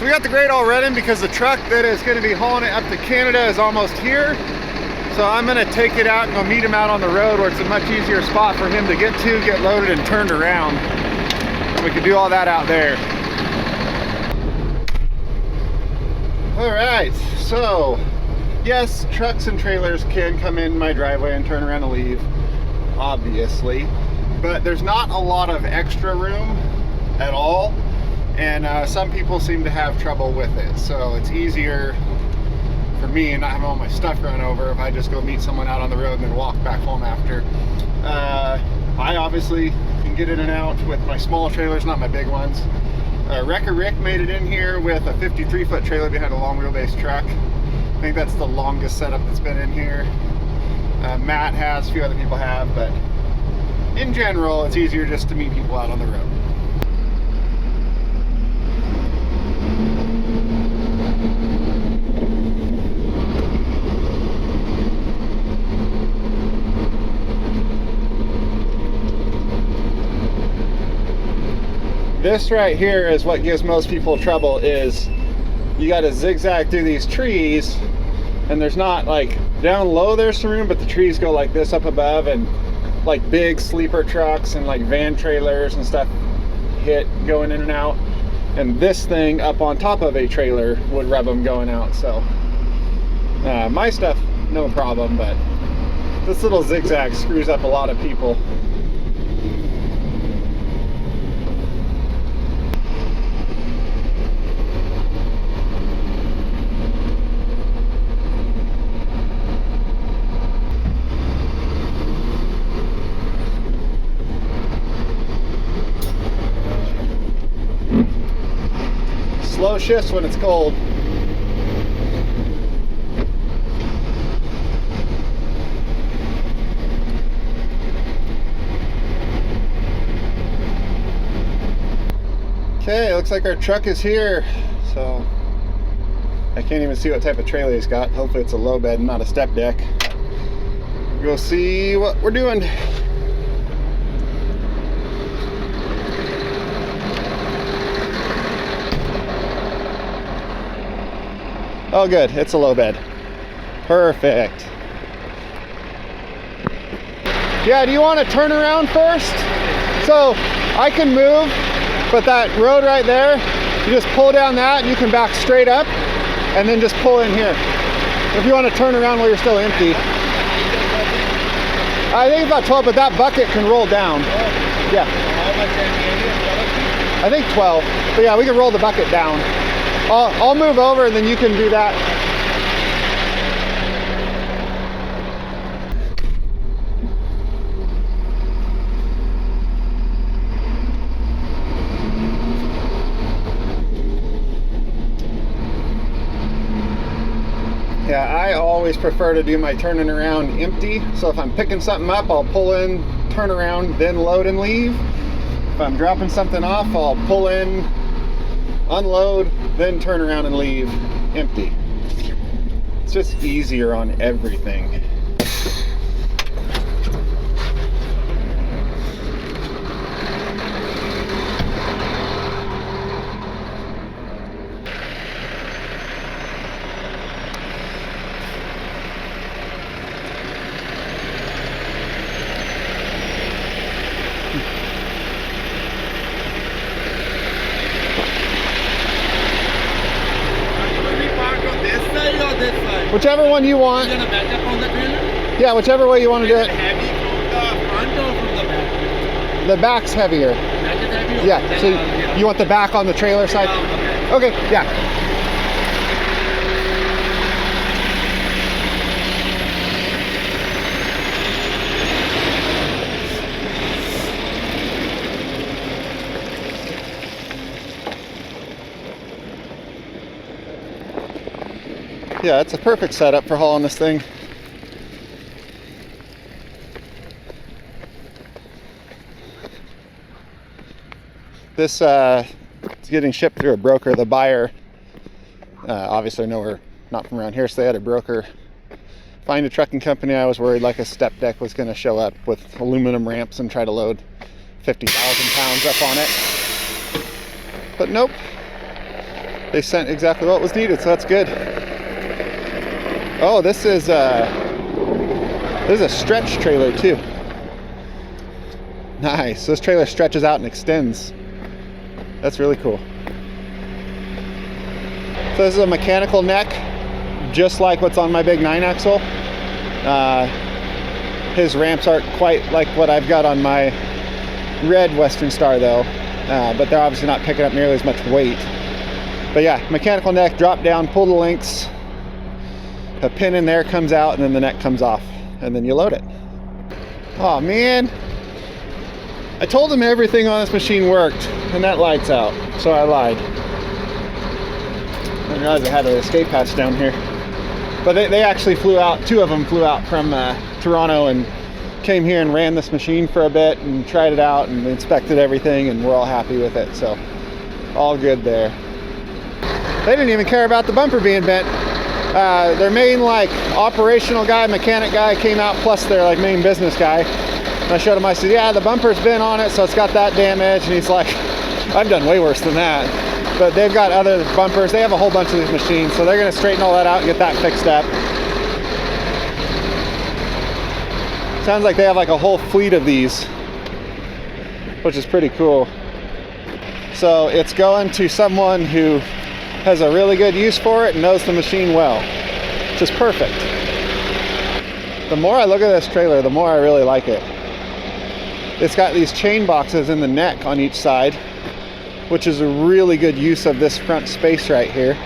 So we got the grade all ready because the truck that is going to be hauling it up to Canada is almost here. So I'm going to take it out and go meet him out on the road where it's a much easier spot for him to get to, get loaded and turned around. We can do all that out there. All right, so yes, trucks and trailers can come in my driveway and turn around and leave, obviously, but there's not a lot of extra room at all, and some people seem to have trouble with it. So it's easier for me and not having all my stuff run over if I just go meet someone out on the road and then walk back home after. I obviously can get in and out with my small trailers, not my big ones. Wrecker Rick made it in here with a 53-foot trailer behind a long wheelbase truck. I think that's the longest setup that's been in here. Matt has, a few other people have, but in general, it's easier just to meet people out on the road. This right here is what gives most people trouble, is you got to zigzag through these trees, and there's not, like, down low there's some room, but the trees go like this up above, and like big sleeper trucks and like van trailers and stuff hit going in and out, and this thing up on top of a trailer would rub them going out. So my stuff no problem, but this little zigzag screws up a lot of people. Slow shifts when it's cold. Okay, looks like our truck is here. So I can't even see what type of trailer he's got. Hopefully it's a low bed, not a step deck. We'll see what we're doing. Oh good, it's a low bed. Perfect. Yeah, do you want to turn around first? So I can move, but that road right there, you just pull down that and you can back straight up and then just pull in here. If you want to turn around while you're still empty. I think it's about 12, but that bucket can roll down. Yeah. I think 12, but yeah, we can roll the bucket down. I'll move over and then you can do that. Yeah, I always prefer to do my turning around empty. So if I'm picking something up, I'll pull in, turn around, then load and leave. If I'm dropping something off, I'll pull in, unload, then turn around and leave empty. It's just easier on everything. Whichever one you want. You're gonna back up on the trailer? Yeah, whichever way you want to do it. Heavy from the front or from the back? The back's heavier. Back is heavy? Yeah, Then so you want the back on the trailer side? Okay, yeah. Yeah, it's a perfect setup for hauling this thing. This is getting shipped through a broker. The buyer, obviously I know we're not from around here, so they had a broker find a trucking company. I was worried like a step deck was going to show up with aluminum ramps and try to load 50,000 pounds up on it. But nope. They sent exactly what was needed, so that's good. Oh, this is a stretch trailer too. Nice. This trailer stretches out and extends. That's really cool. So this is a mechanical neck, just like what's on my big 9-axle. His ramps aren't quite like what I've got on my red Western Star though, but they're obviously not picking up nearly as much weight. But yeah, mechanical neck, drop down, pull the links, a pin in there comes out, and then the neck comes off, and then you load it. Oh man, I told him everything on this machine worked, and that light's out, so I lied. I didn't realize I had an escape hatch down here. But they actually flew out, 2 of them flew out from Toronto and came here and ran this machine for a bit and tried it out and inspected everything, and we're all happy with it, so all good there. They didn't even care about the bumper being bent. Their main like operational guy, mechanic guy came out, plus their like main business guy. And I showed him, I said, yeah, the bumper's been on it, so it's got that damage. And he's like, I've done way worse than that. But they've got other bumpers. They have a whole bunch of these machines, so they're gonna straighten all that out and get that fixed up. Sounds like they have like a whole fleet of these, which is pretty cool. So it's going to someone who has a really good use for it and knows the machine well, which is perfect. The more I look at this trailer, the more I really like it. It's got these chain boxes in the neck on each side, which is a really good use of this front space right here.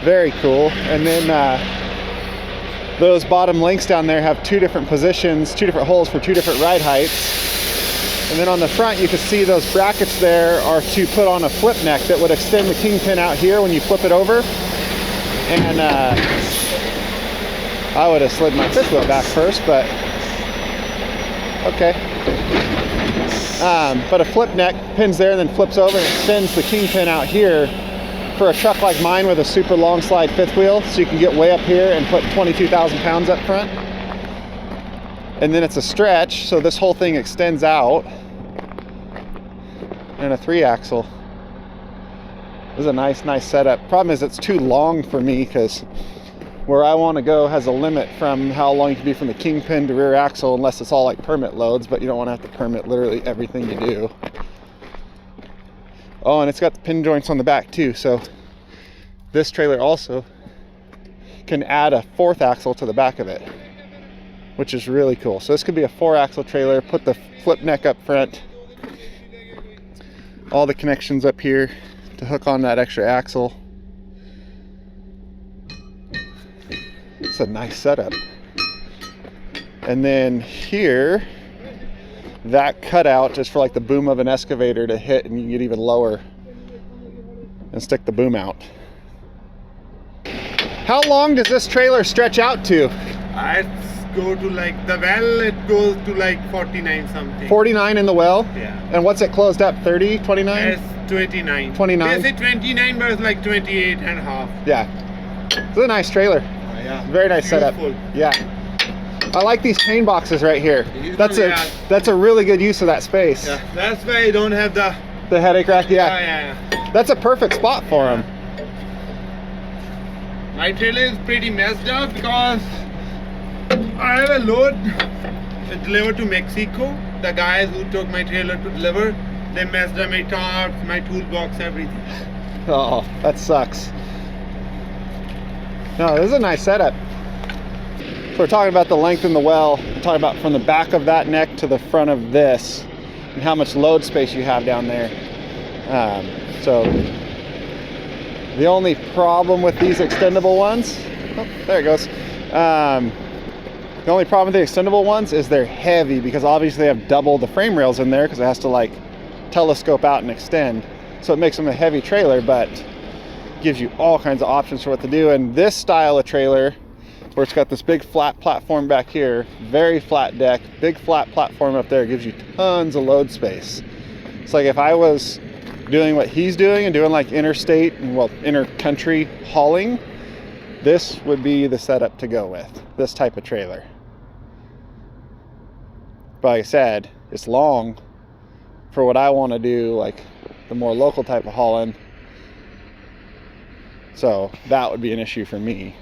Very cool. And then those bottom links down there have 2 different positions, 2 different holes for 2 different ride heights. And then on the front, you can see those brackets there are to put on a flip neck that would extend the kingpin out here when you flip it over. And I would have slid my fifth wheel back first, but okay. But a flip neck pins there and then flips over and extends the kingpin out here for a truck like mine with a super long slide fifth wheel, so you can get way up here and put 22,000 pounds up front. And then it's a stretch, so this whole thing extends out. And a 3-axle. This is a nice setup. Problem is it's too long for me, because where I want to go has a limit from how long you can be from the kingpin to rear axle, unless it's all like permit loads, but you don't want to have to permit literally everything you do. Oh, and it's got the pin joints on the back too, so this trailer also can add a 4th axle to the back of it, which is really cool. So this could be a 4-axle trailer, put the flip neck up front, all the connections up here to hook on that extra axle. It's a nice setup. And then here, that cutout is for like the boom of an excavator to hit, and you can get even lower and stick the boom out. How long does this trailer stretch out to? I go to like the well, it goes to like 49 something. 49 in the well? Yeah. And what's it closed up? 30, 29? It's 29. 29? They say 29, but it's like 28 and a half. Yeah. It's a nice trailer. Yeah. Very nice setup. Yeah. I like these chain boxes right here. That's a really good use of that space. Yeah. That's why you don't have the headache rack. Yeah. Yeah. That's a perfect spot for them. My trailer is pretty messed up because I have a load delivered to Mexico. The guys who took my trailer to deliver, they messed up my tarps, my toolbox, everything. Oh, that sucks. No, this is a nice setup. So we're talking about the length in the well. We're talking about from the back of that neck to the front of this, and how much load space you have down there. So the only problem with these extendable ones, oh, there it goes. The only problem with the extendable ones is they're heavy, because obviously they have double the frame rails in there, because it has to like telescope out and extend. So it makes them a heavy trailer, but gives you all kinds of options for what to do. And this style of trailer, where it's got this big flat platform back here, very flat deck, big flat platform up there, gives you tons of load space. It's like if I was doing what he's doing and doing like interstate and inter-country hauling, this would be the setup to go with, this type of trailer. But like I said, it's long for what I want to do, like the more local type of hauling. So that would be an issue for me.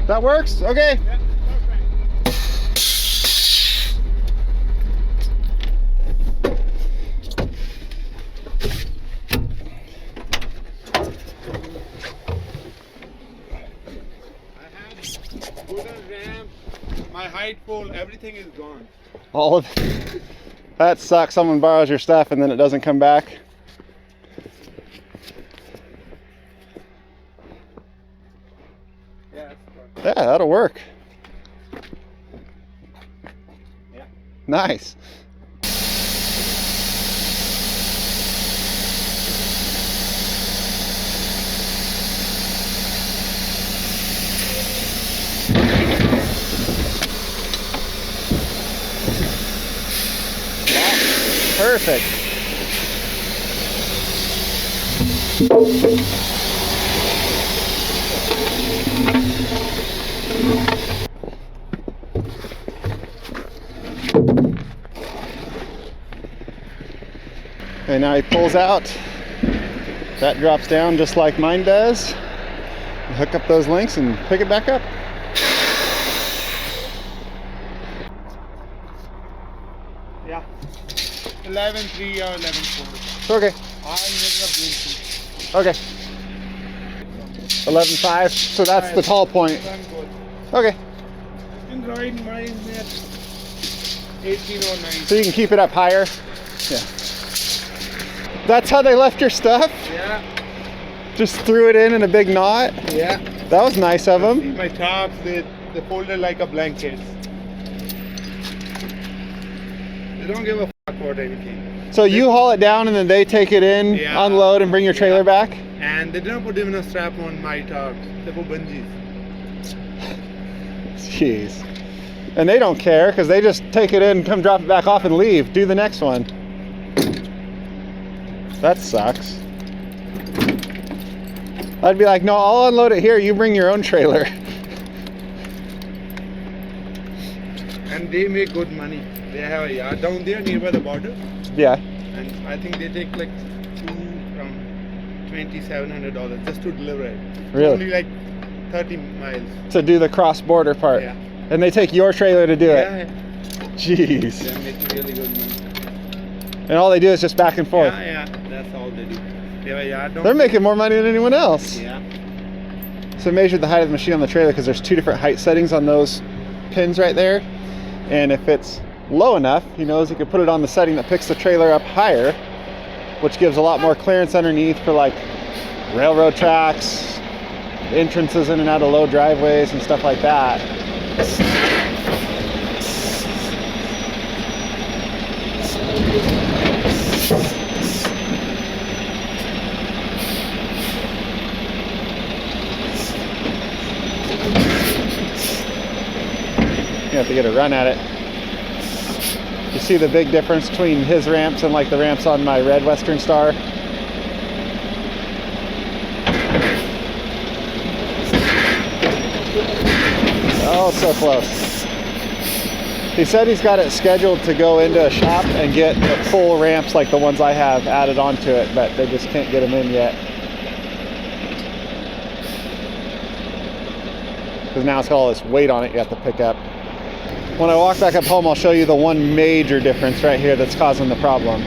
That works? Okay. Yeah, perfect. Wooden ramp, my height pole, everything is gone. All of it. That sucks. Someone borrows your stuff and then it doesn't come back. Yeah, Yeah, that'll work. yeah. Nice. Perfect. And now he pulls out. That drops down just like mine does. You hook up those links and pick it back up. Yeah. 11.3 or 11.4. Okay. I'm making up doing Okay. 11.5. So that's the tall point. I'm good. Okay. And right mine at 18 or 19. So you can keep it up higher. Yeah. That's how they left your stuff? Yeah. Just threw it in a big knot? Yeah. That was nice of them. See my tops, they folded like a blanket. They don't give a fuck about anything. So you haul it down and then they take it in, Yeah. unload and bring your trailer back? And they didn't put even a strap on my tops. They put bungees. Jeez. And they don't care because they just take it in, come drop it back off and leave. Do the next one. That sucks. I'd be like, no, I'll unload it here. You bring your own trailer. And they make good money. They have a yard down there nearby the border. Yeah. And I think they take like $2,700 just to deliver it. Really? Only like 30 miles. To do the cross-border part. Yeah. And they take your trailer to do it. Yeah. Jeez. They're making really good money. And all they do is just back and forth. Yeah, that's all they do. They have a yard down They're there. making more money than anyone else. Yeah. So I measured the height of the machine on the trailer because there's two different height settings on those pins right there. And if it's low enough, he knows he could put it on the setting that picks the trailer up higher, which gives a lot more clearance underneath for like railroad tracks, entrances in and out of low driveways and stuff like that. You have to get a run at it. You see the big difference between his ramps and like the ramps on my red Western Star? Oh, so close. He said he's got it scheduled to go into a shop and get the full ramps like the ones I have added onto it, but they just can't get them in yet. Because now it's got all this weight on it you have to pick up. When I walk back up home, I'll show you the one major difference right here that's causing the problem.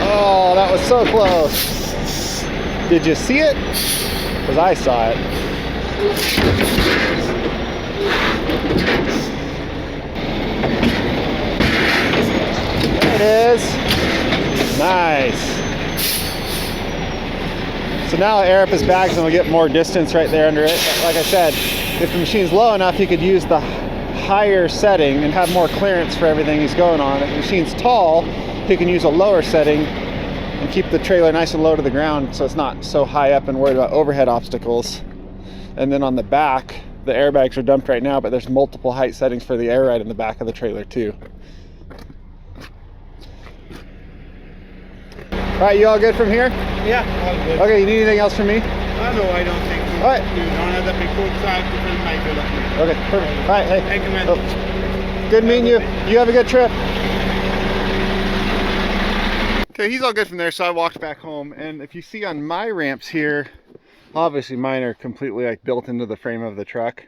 Oh, that was so close. Did you see it? Because I saw it. There it is. Nice. So now I'll air up his bags and we'll get more distance right there under it. Like I said, if the machine's low enough, he could use the higher setting and have more clearance for everything he's going on. If the machine's tall, he can use a lower setting and keep the trailer nice and low to the ground so it's not so high up and worried about overhead obstacles. And then on the back, the airbags are dumped right now, but there's multiple height settings for the air ride in the back of the trailer too. All right, you all good from here? Yeah, all good. Okay, you need anything else from me? No, I don't think so. All right. You don't have the big coat, so I have to fill my trailer. Okay, perfect. All right, hey. Thank you, man. Oh, good meeting you. You have a good trip. Okay, he's all good from there, so I walked back home. And if you see on my ramps here, obviously mine are completely like built into the frame of the truck.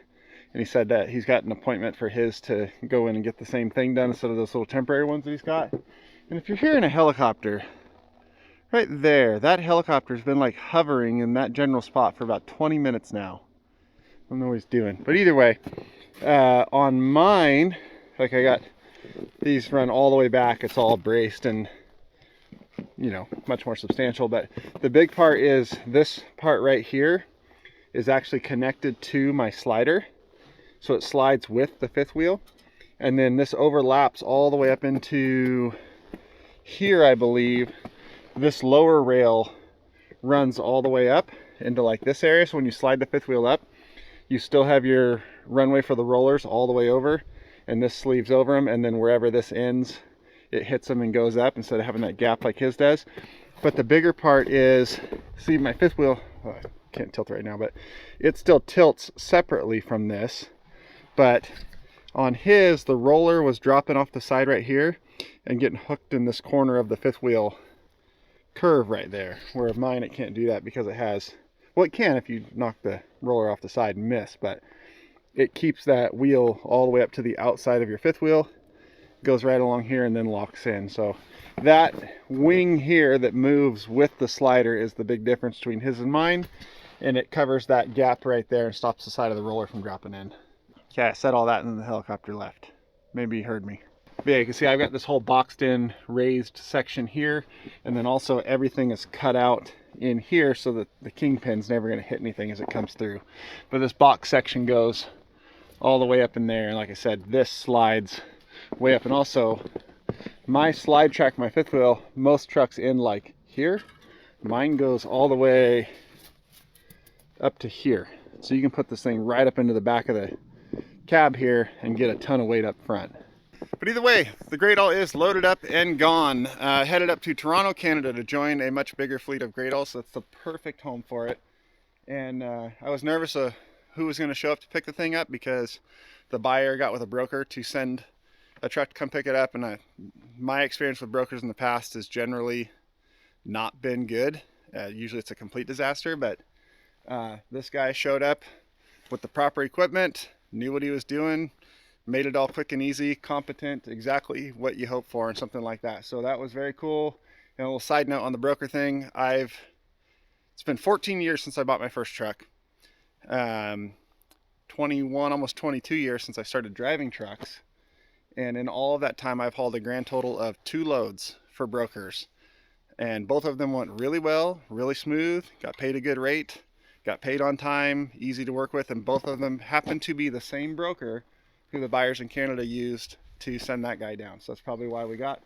And he said that he's got an appointment for his to go in and get the same thing done instead of those little temporary ones that he's got. And if you're hearing a helicopter, right there, that helicopter's been like hovering in that general spot for about 20 minutes now. I don't know what he's doing. But either way, on mine, like I got these run all the way back. It's all braced and, you know, much more substantial. But the big part is this part right here is actually connected to my slider. So it slides with the fifth wheel. And then this overlaps all the way up into here, I believe. This lower rail runs all the way up into like this area. So when you slide the fifth wheel up, you still have your runway for the rollers all the way over, and this sleeves over them, and then wherever this ends, it hits them and goes up instead of having that gap like his does. But the bigger part is, see my fifth wheel, well, I can't tilt right now, but it still tilts separately from this. But on his, the roller was dropping off the side right here and getting hooked in this corner of the fifth wheel curve right there, where mine it can't do that because it has, well, it can if you knock the roller off the side and miss, but it keeps that wheel all the way up to the outside of your fifth wheel, goes right along here and then locks in. So that wing here that moves with the slider is the big difference between his and mine, and it covers that gap right there and stops the side of the roller from dropping in. Okay, I said all that and then the helicopter left. Maybe you heard me. But yeah, you can see I've got this whole boxed in raised section here, and then also everything is cut out in here so that the kingpin's never going to hit anything as it comes through. But this box section goes all the way up in there, and like I said, this slides way up. And also my slide track, my fifth wheel, most trucks in like here, mine goes all the way up to here. So you can put this thing right up into the back of the cab here and get a ton of weight up front. But either way, the Great All is loaded up and gone. Headed up to Toronto, Canada to join a much bigger fleet of Great Alls, so that's the perfect home for it. And I was nervous of who was going to show up to pick the thing up because the buyer got with a broker to send a truck to come pick it up. And my experience with brokers in the past has generally not been good. Usually it's a complete disaster, but this guy showed up with the proper equipment, knew what he was doing, made it all quick and easy, competent, exactly what you hope for and something like that. So that was very cool. And a little side note on the broker thing, it's been 14 years since I bought my first truck. 21, almost 22 years since I started driving trucks. And in all of that time, I've hauled a grand total of 2 loads for brokers. And both of them went really well, really smooth, got paid a good rate, got paid on time, easy to work with, and both of them happened to be the same broker who the buyers in Canada used to send that guy down. So that's probably why we got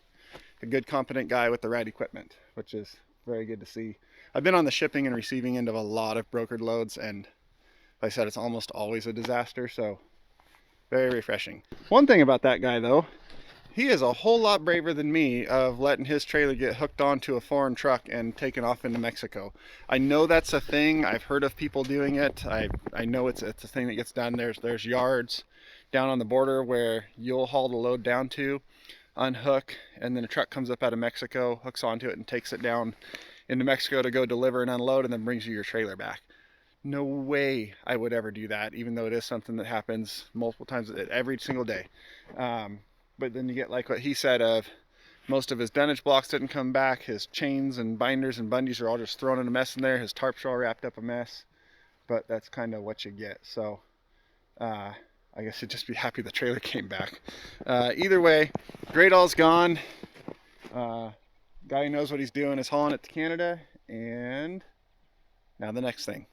a good, competent guy with the right equipment, which is very good to see. I've been on the shipping and receiving end of a lot of brokered loads, and like I said, it's almost always a disaster, so very refreshing. One thing about that guy though, he is a whole lot braver than me of letting his trailer get hooked onto a foreign truck and taken off into Mexico. I know that's a thing. I've heard of people doing it. I know it's a thing that gets done. There's yards down on the border where you'll haul the load down to, unhook, and then a truck comes up out of Mexico, hooks onto it and takes it down into Mexico to go deliver and unload, and then brings you your trailer back. No way I would ever do that, even though it is something that happens multiple times every single day. But then you get like what he said of most of his dunnage blocks didn't come back, his chains and binders and bundies are all just thrown in a mess in there, his tarps are all wrapped up a mess, but that's kind of what you get. So I guess you'd just be happy the trailer came back. Either way, Great All's gone. Guy who knows what he's doing is hauling it to Canada, and now the next thing.